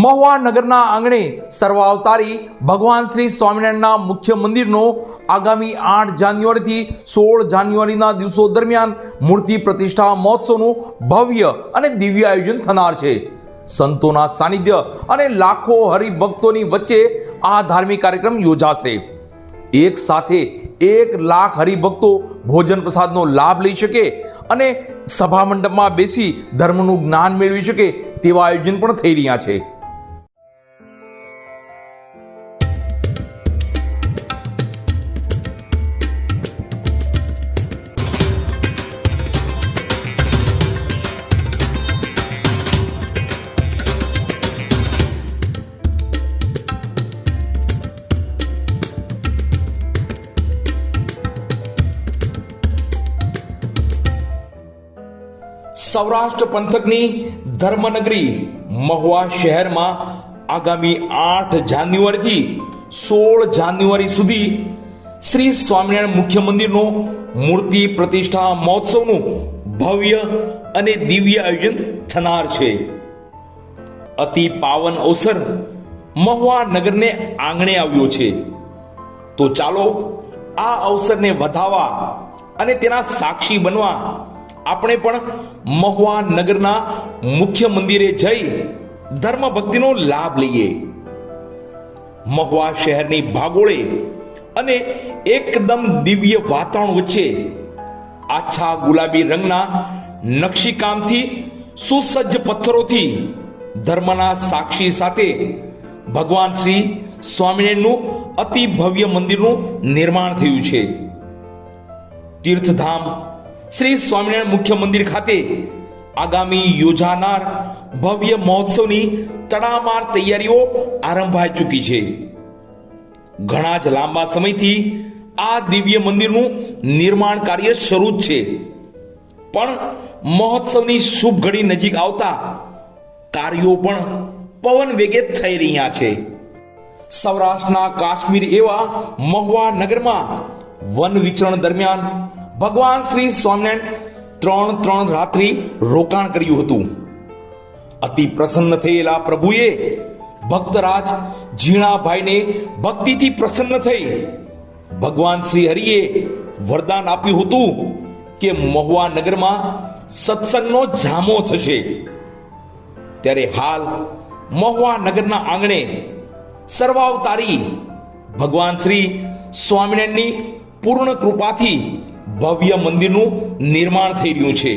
મહુવા નગરના આંગણે સર્વાવતારી ભગવાન શ્રી સ્વામિનારાયણના મુખ્ય મંદિરનો આગામી 8 જાન્યુઆરીથી 16 જાન્યુઆરીના દિવસો દરમિયાન મૂર્તિ પ્રતિષ્ઠા મહોત્સવનું ભવ્ય અને દિવ્ય આયોજન થનાર છે. સંતોના સાનિધ્ય અને લાખો હરિભક્તોની વચ્ચે આ ધાર્મિક કાર્યક્રમ યોજાશે. એક સાથે 1 લાખ હરિભક્તો ભોજન પ્રસાદનો લાભ લઈ શકે અને સભા મંડપમાં બેસી ધર્મનું જ્ઞાન મેળવી શકે તેવા આયોજન પણ થઈ રહ્યા છે. સૌરાષ્ટ્ર પંથકની ધર્મનગરી મહુવા શહેરમાં આગામી 8 જાન્યુઆરીથી 16 જાન્યુઆરી સુધી શ્રી સ્વામિનારાયણ મુખ્ય મંદિરનો મૂર્તિ પ્રતિષ્ઠા મહોત્સવનું ભવ્ય અને દિવ્ય આયોજન થનાર છે. અતિ પાવન અવસર મહુવા નગરને આંગણે આવ્યો છે. તો ચાલો આ અવસરને વધાવવા અને તેના સાક્ષી બનવા આપણે પણ મહુવા નગરના મુખ્ય મંદિરે જઈ ધર્મ ભક્તિનો લાભ લઈએ. મહુવા શહેરની ભાગોળે અને એકદમ દિવ્ય વાતાવરણ વચ્ચે આછા ગુલાબી રંગના નકશીકામથી સુસજ્જ પથ્થરોથી ધર્મના સાક્ષી સાથે ભગવાન શ્રી સ્વામિનારાયણનું અતિ ભવ્ય મંદિરનું નિર્માણ થયું છે. તીર્થધામ શ્રી સ્વામિનારાયણ મુખ્ય મંદિર ખાતે આગામી યોજાનાર ભવ્ય મહોત્સવની તડામાર તૈયારીઓ આરંભાઈ ચૂકી છે. ઘણા જ લાંબા સમયથી આ દિવ્ય મંદિરનું નિર્માણ કાર્ય શરૂ જ છે, પણ મહોત્સવની શુભ ઘડી નજીક આવતા કાર્યો પણ પવન વેગે થઈ રહ્યા છે. સૌરાષ્ટ્રના કાશ્મીર એવા મહુવા નગરમાં વન વિચરણ દરમિયાન ભગવાન શ્રી સ્વામિનારાયણ 3 રાત્રિ રોકાણ કર્યું હતું. અતિ પ્રસન્ન થયેલા પ્રભુએ ભક્તરાજ ઝીણાભાઈને ભક્તિથી પ્રસન્ન થઈ ભગવાન શ્રી હરિએ વરદાન આપ્યું હતું કે મહુવા નગરમાં સત્સંગનો જામો થશે. ત્યારે હાલ મહુવા નગરના આંગણે સર્વાવતારી ભગવાન શ્રી સ્વામિનારાયણની પૂર્ણ કૃપાથી ભવ્ય મંદિરનું નિર્માણ થઈ રહ્યું છે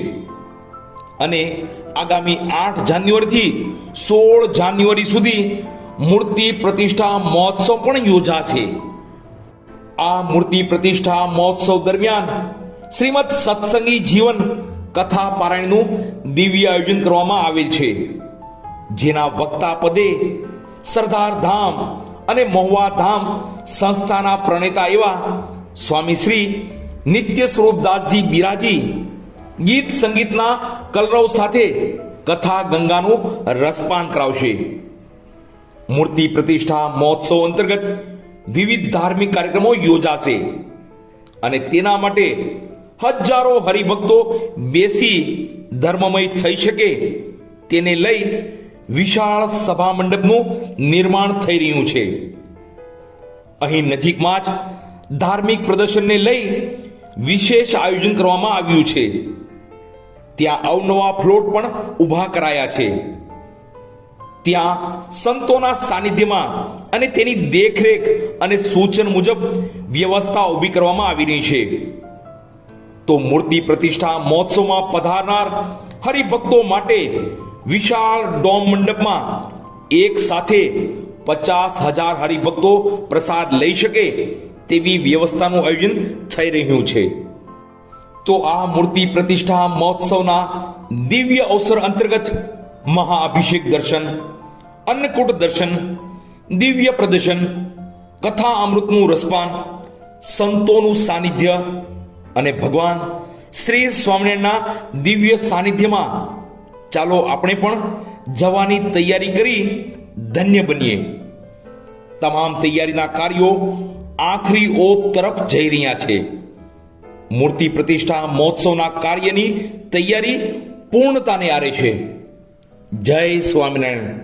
અને આગામી 8 જાન્યુઆરીથી 16 જાન્યુઆરી સુધી મૂર્તિ પ્રતિષ્ઠા મહોત્સવ પણ યોજાશે. આ મૂર્તિ પ્રતિષ્ઠા મહોત્સવ દરમિયાન શ્રીમદ સત્સંગી જીવન કથા પારાયણનું દિવ્ય આયોજન કરવામાં આવેલ છે, જેના વક્તા પદે સરદાર ધામ અને મહુવા ધામ સંસ્થાના પ્રણેતા એવા સ્વામી શ્રી નિત્ય સ્વરૂપદાસજી બિરાજી ગીત સંગીતના કલરવ સાથે કથા ગંગાનું રસપાન કરાવશે. મૂર્તિ પ્રતિષ્ઠા મહોત્સવ અંતર્ગત વિવિધ ધાર્મિક કાર્યક્રમો યોજાશે અને તેના માટે હજારો હરિભક્તો બેસી ધર્મમય થઈ શકે તેને લઈ વિશાળ સભા મંડપનું નિર્માણ થઈ રહ્યું છે. અહીં નજીકમાં જ ધાર્મિક પ્રદર્શનને લઈ વિશેષ આયોજન કરવામાં આવ્યું છે. ત્યાં અવનવા ફ્લોટ પણ ઊભા કરાયા છે. ત્યાં સંતોના સાનિધ્યમાં અને તેની દેખરેખ અને સૂચન મુજબ વ્યવસ્થા ઊભી કરવામાં આવી રહી છે. તો મૂર્તિ પ્રતિષ્ઠા મહોત્સવમાં પધારનાર હરિભક્તો માટે વિશાળ ડોમ મંડપમાં એક સાથે 50,000 હરિભક્તો પ્રસાદ લઈ શકે તેવી વ્યવસ્થાનું આયોજન થઈ રહ્યું છે. તો આ મૂર્તિ પ્રતિષ્ઠા મહોત્સવના દિવ્ય અવસર અંતર્ગત મહાઅભિષેક દર્શન, અન્નકૂટ દર્શન, દિવ્ય પ્રદર્શન, કથા અમૃતનું રસપાન, સંતોનું સાનિધ્ય અને ભગવાન શ્રી સ્વામિનારાયણના દિવ્ય સાનિધ્યમાં ચાલો આપણે પણ જવાની તૈયારી કરી ધન્ય બનીએ. તમામ તૈયારીના કાર્યો આખરી ઓપ તરફ જઈ રહ્યા છે. મૂર્તિ પ્રતિષ્ઠા મહોત્સવના કાર્યની તૈયારી પૂર્ણતાને આરે છે. જય સ્વામિનારાયણ.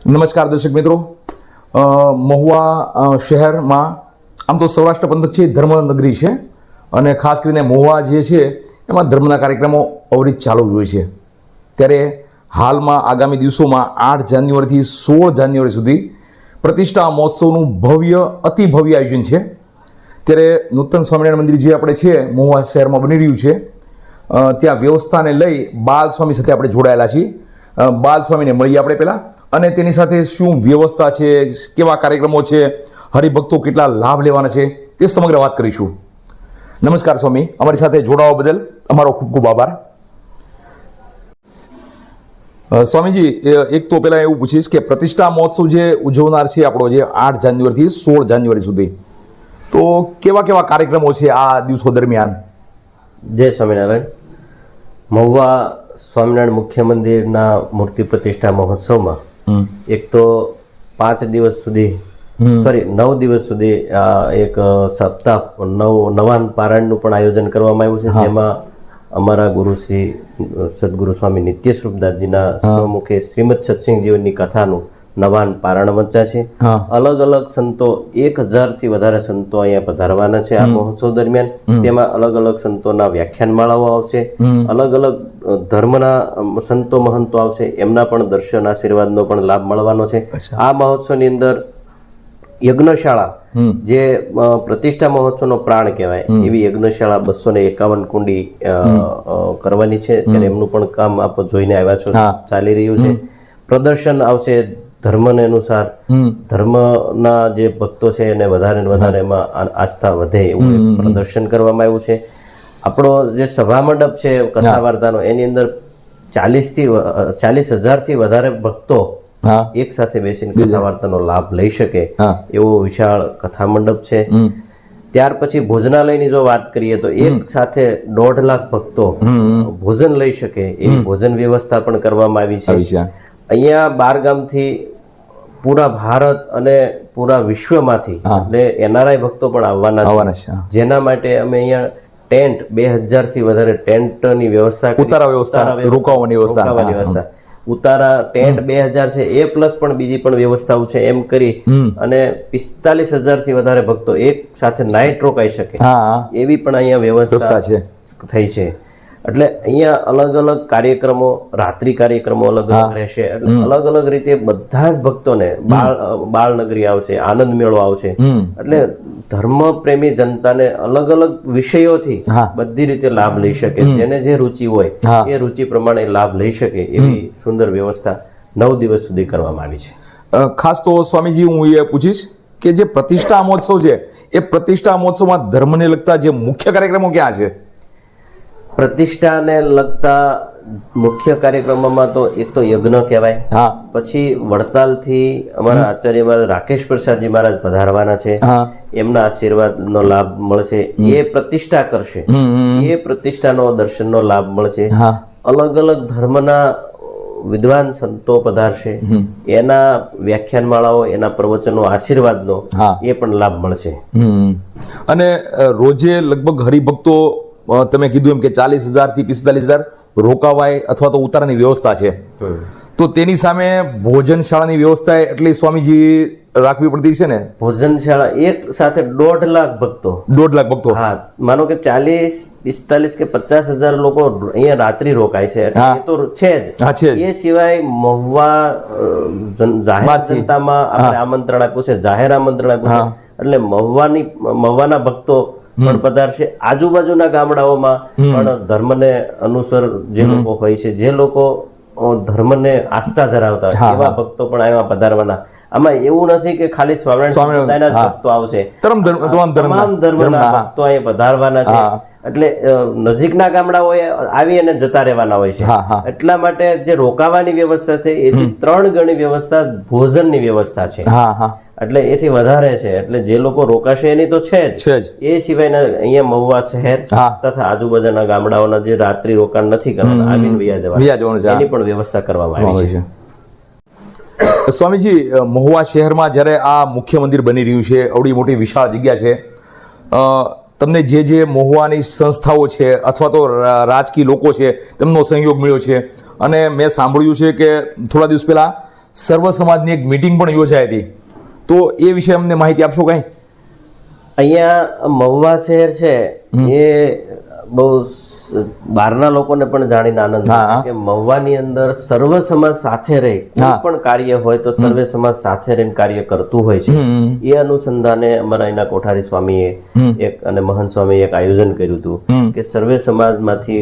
નમસ્કાર દર્શક મિત્રો, મહુવા શહેરમાં આમ તો સૌરાષ્ટ્ર પંથક છે ધર્મનગરી છે અને ખાસ કરીને મહુવા જે છે એમાં ધર્મના કાર્યક્રમો અવિરત ચાલુ જ હોય છે. ત્યારે હાલમાં આગામી દિવસોમાં 8 જાન્યુઆરીથી 16 જાન્યુઆરી સુધી પ્રતિષ્ઠા મહોત્સવનું અતિ ભવ્ય આયોજન છે. ત્યારે નૂતન સ્વામિનારાયણ મંદિર જે આપણે છે મહુવા શહેરમાં બની રહ્યું છે, ત્યાં વ્યવસ્થાને લઈ બાલ સ્વામી સાથે આપણે જોડાયેલા છીએ. બાલ સ્વામીને મળીએ આપણે પહેલાં, અને તેની સાથે શું વ્યવસ્થા છે, કેવા કાર્યક્રમો છે, હરિભક્તો કેટલા લાભ લેવાના છે, તે સમગ્ર વાત કરીશું. નમસ્કાર સ્વામી, અમારી સાથે જોડાવા બદલ અમારો ખૂબ ખૂબ આભાર. સ્વામીજી, એક તો પહેલાં એવું પૂછીશ કે પ્રતિષ્ઠા મહોત્સવ જે ઉજવનાર છે આપણો, જે 8 જાન્યુઆરીથી 16 જાન્યુઆરી સુધી, તો કેવા કેવા કાર્યક્રમો છે આ દિવસો દરમિયાન? જય સ્વામિનારાયણ. મહુવા સ્વામિનારાયણ મુખ્ય મંદિરના મૂર્તિ પ્રતિષ્ઠા મહોત્સવમાં એક તો 9 દિવસ સુધી એક સપ્તાહ નવાન પારાયણનું પણ આયોજન કરવામાં આવ્યું છે, જેમાં અમારા ગુરુ શ્રી સદગુરુ સ્વામી નિત્ય સ્વરૂપદાસજીના સ્વમુખે શ્રીમદ સત્સંગ જીવનની કથાનું નવાન પારાયણ વંચાશે. અલગ અલગ સંતો 1000થી વધારે સંતો અહીંયા પધારવાના છે આ મહોત્સવ દરમિયાન. તેમાં અલગ અલગ સંતોના વ્યાખ્યાન માળાઓ આવશે, અલગ અલગ ધર્મના સંતો મહંતો આવશે, એમના પણ દર્શન આશીર્વાદનો પણ લાભ મળવાનો છે. આ મહોત્સવની અંદર યજ્ઞશાળા, જે પ્રતિષ્ઠા મહોત્સવનો પ્રાણ કહેવાય એવી યજ્ઞશાળા 251 કુંડી કરવાની છે. ત્યારે એમનું પણ કામ આપ જોઈને આવ્યા છો, ચાલી રહ્યું છે. પ્રદર્શન આવશે ધર્મને અનુસાર. ધર્મના જે ભક્તો છે એને વધારે ને વધારે એમાં આસ્થા વધે એવું પ્રદર્શન કરવામાં આવ્યું છે. આપણો જે સભા મંડપ છે કથા વાર્તાનો, એની અંદર 40,000થી વધારે ભક્તો એક સાથે બેસીને કથા વાર્તાનો લાભ લઈ શકે એવો વિશાળ કથા મંડપ છે. ત્યાર પછી ભોજનાલયની જો વાત કરીએ તો એક સાથે 1.5 લાખ ભક્તો ભોજન લઈ શકે એવી ભોજન વ્યવસ્થા પણ કરવામાં આવી છે. અહીંયા 12 ગામથી પૂરા ભારત અને પૂરા વિશ્વમાંથી એટલે NRI ભક્તો પણ આવવાના છે, જેના માટે અમે અહીંયા ટેન્ટ 2000થી વધારે ટેન્ટની વ્યવસ્થા, રોકાવાની વ્યવસ્થા, ઉતારા ટેન્ટ 2000 છે, એ પ્લસ પણ બીજી પણ વ્યવસ્થાઓ છે, એમ કરી અને 45,000થી વધારે ભક્તો એક સાથે નાઇટ રોકાઈ શકે એવી પણ અહીંયા વ્યવસ્થા થઈ છે. એટલે અહીંયા અલગ અલગ કાર્યક્રમો, રાત્રિ કાર્યક્રમો અલગ અલગ રહેશે. એટલે અલગ અલગ રીતે બધા જ ભક્તોને બાળનગરી આવશે, આનંદ મેળો આવશે. એટલે ધર્મ પ્રેમી જનતાને અલગ અલગ વિષયોથી બધી રીતે લાભ લઈ શકે, જેને જે રુચિ હોય એ રુચિ પ્રમાણે લાભ લઈ શકે એવી સુંદર વ્યવસ્થા 9 દિવસ સુધી કરવામાં આવી છે. ખાસ તો સ્વામીજી હું એ પૂછીશ કે જે પ્રતિષ્ઠા મહોત્સવ છે એ પ્રતિષ્ઠા મહોત્સવમાં ધર્મને લગતા જે મુખ્ય કાર્યક્રમો ક્યાં છે? પ્રતિષ્ઠાને લગતા મુખ્ય કાર્યક્રમોમાં તો એક તો યજ્ઞ કહેવાય, પછી વડતાલથી અમારા આચાર્ય મહારાજ રાકેશ પ્રસાદજી મહારાજ પધારવાના છે, એમના આશીર્વાદનો લાભ મળશે. એ પ્રતિષ્ઠા કરશે, એ પ્રતિષ્ઠાનો દર્શનનો લાભ મળશે. અલગ અલગ ધર્મના વિદ્વાન સંતો પધારશે, એના વ્યાખ્યાન માળાઓ, એના પ્રવચનો, આશીર્વાદનો એ પણ લાભ મળશે. અને રોજે લગભગ હરિભક્તો તમે કીધું એમ કે 40,000થી 45,000 રોકાવાય અથવા તો ઉતારાની વ્યવસ્થા છે, તો તેની સામે ભોજનશાળાની વ્યવસ્થા એટલી સ્વામીજી રાખવી પડતી છે ને? ભોજનશાળા એક સાથે 1.5 લાખ ભક્તો, 1.5 લાખ ભક્તો, હા, માનો કે 40, 45 કે 50,000 લોકો અહીંયા રાત્રિ રોકાય છે, એ તો છે જ. એ સિવાય મહુવા જાહેર જનતામાં આપણે આમંત્રણ આપ્યું છે, જાહેર આમંત્રણ આપ્યું છે. એટલે મહુવાના ભક્તો પણ પધારશે. આજુબાજુના ગામડાઓમાં પણ ધર્મને અનુસર જે લોકો હોય છે, જે લોકો ધર્મને આસ્થા ધરાવતા એવા ભક્તો પણ અહીંયા પધારવાના. આમાં એવું નથી કે ખાલી સ્વામિનારાયણ ભક્તો આવશે, તમામ ધર્મના ભક્તો અહીંયા પધારવાના છે. એટલે નજીકના ગામડાઓ આવી અને જતા રહેવાના હોય છે. એટલા માટે જે રોકાવાની વ્યવસ્થા છે એથી 3 ગણી વ્યવસ્થા ભોજનની વ્યવસ્થા છે, એટલે એથી વધારે છે. એટલે જે લોકો રોકાશે એની તો છે જ. એ સિવાયના અહીંયા મહુવા શહેર તથા આજુબાજુના ગામડાઓના જે રાત્રિ રોકાણ નથી કરવાના, આવીને વયા જવાનું છે, એની પણ વ્યવસ્થા કરવામાં આવી છે. સ્વામીજી, મહુવા શહેરમાં જ્યારે આ મુખ્ય મંદિર બની રહ્યું છે, આવડી મોટી વિશાળ જગ્યા છે, તમને જે મહુવાની સંસ્થાઓ છે અથવા તો રાજકીય લોકો છે તેમનો સહયોગ મળ્યો છે, અને મેં સાંભળ્યું છે કે થોડા દિવસ પહેલા સર્વ સમાજની એક મીટિંગ પણ યોજાઈ હતી, તો એ વિશે અમને માહિતી આપશો કઈ? અહીંયા મહુવા શહેર છે એ બહુ બહારના લોકોને પણ જાણીને આનંદ થશે કે મહુવાની અંદર સર્વ સમાજ સાથે રહી કોઈ પણ કાર્ય હોય તો સર્વે સમાજ સાથે રહીને કાર્ય કરતું હોય છે. એ અનુસંધાને અમારા અહીંના કોઠારી સ્વામીએ એક અને મહંત સ્વામીએ એક આયોજન કર્યું હતું કે સર્વે સમાજમાંથી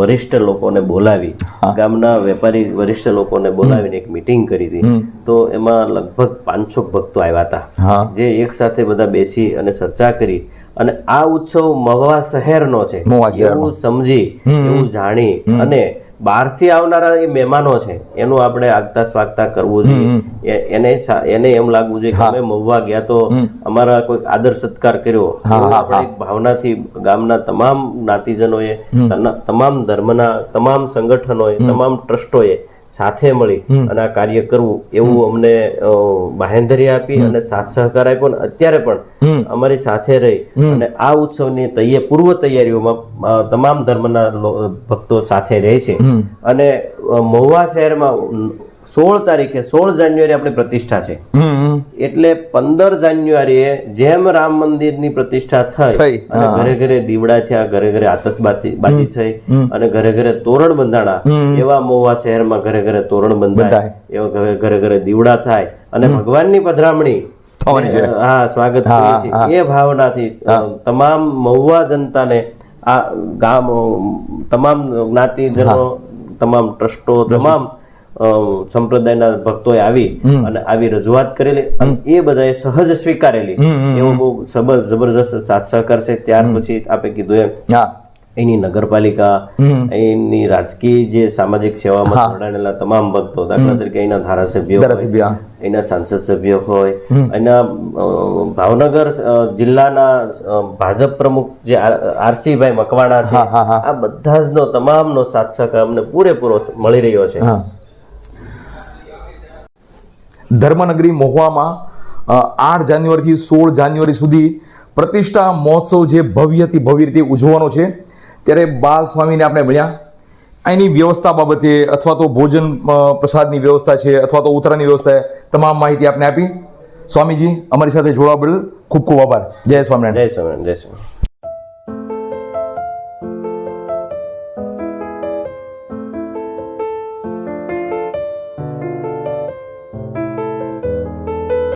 વરિષ્ઠ લોકોને બોલાવી, ગામના વેપારી વરિષ્ઠ લોકોને બોલાવીને એક મીટિંગ કરી હતી. તો એમાં લગભગ 500 ભક્તો આવ્યા હતા, જે એક સાથે બધા બેસી અને ચર્ચા કરી અને આ ઉત્સવ મહુવા શહેરનો છે એવું સમજી, એવું જાણી અને બહારથી આવનારા એ મહેમાનો છે એનું આપણે આગતા સ્વાગતા કરવું જોઈએ. એને એમ લાગવું જોઈએ કે અમે મહુવા ગયા તો અમારા કોઈ આદર સત્કાર કર્યો, આપણે ભાવનાથી ગામના તમામ જ્ઞાતિજનોએ, તમામ ધર્મના તમામ સંગઠનોએ, તમામ ટ્રસ્ટોએ સાથે મળી અને આ કાર્ય કરવું એવું અમને બાહેંધરી આપી અને સાથ સહકાર આપ્યો. અને અત્યારે પણ અમારી સાથે રહી અને આ ઉત્સવની પૂર્વ તૈયારીઓમાં તમામ ધર્મના ભક્તો સાથે રહે છે. અને મહુવા શહેરમાં 16 જાન્યુઆરી આપણી પ્રતિષ્ઠા છે, એટલે 15 જાન્યુઆરીએ જેમ રામ મંદિરની પ્રતિષ્ઠા થઈ અને ઘરે ઘરે દીવડા થયા, ઘરે ઘરે આતશબાજી થઈ અને ઘરે ઘરે તોરણ બંધાણા, એવા મહુવા શહેરમાં ઘરે ઘરે તોરણ બંધાય, એવા ઘરે ઘરે દીવડા થાય અને ભગવાનની પધરામણી સ્વાગત કરીએ છીએ. એ ભાવનાથી તમામ મહુવા જનતાને આ ગામ, તમામ જ્ઞાતિજનો, તમામ ટ્રસ્ટો, તમામ સંપ્રદાયના ભક્તોએ આવી અને આવી રજૂઆત કરેલી અને એ બધાએ સહજ સ્વીકારેલી. એવો બહુ જબરજસ્ત સાથ સહકાર છે. ત્યાર પછી આપે કીધું એમ એની નગરપાલિકા, એની રાજકીય જે સામાજિક સેવામાં જોડાયેલા તમામ ભક્તો, દાખલા તરીકે એના ધારાસભ્યો, એના સાંસદ સભ્યો હોય, એના ભાવનગર જિલ્લાના ભાજપ પ્રમુખ જે આરસીભાઈ મકવાણા છે, આ બધા જ તમામનો સાથ સહકાર અમને પૂરેપૂરો મળી રહ્યો છે. ધર્મનગરી મહુવામાં 8 જાન્યુઆરીથી 16 જાન્યુઆરી સુધી પ્રતિષ્ઠા મહોત્સવ જે ભવ્યથી ભવ્ય રીતે ઉજવવાનો છે. ત્યારે બાલ સ્વામીને આપણે મળ્યા, અહીંની વ્યવસ્થા બાબતે અથવા તો ભોજન પ્રસાદની વ્યવસ્થા છે અથવા તો ઉતરાની વ્યવસ્થા છે, તમામ માહિતી આપને આપી. સ્વામીજી, અમારી સાથે જોડાવા બદલ ખૂબ ખૂબ આભાર. જય સ્વામિનારાયણ. જય સ્વામિનારાયણ. જય સ્વામિનારાયણ.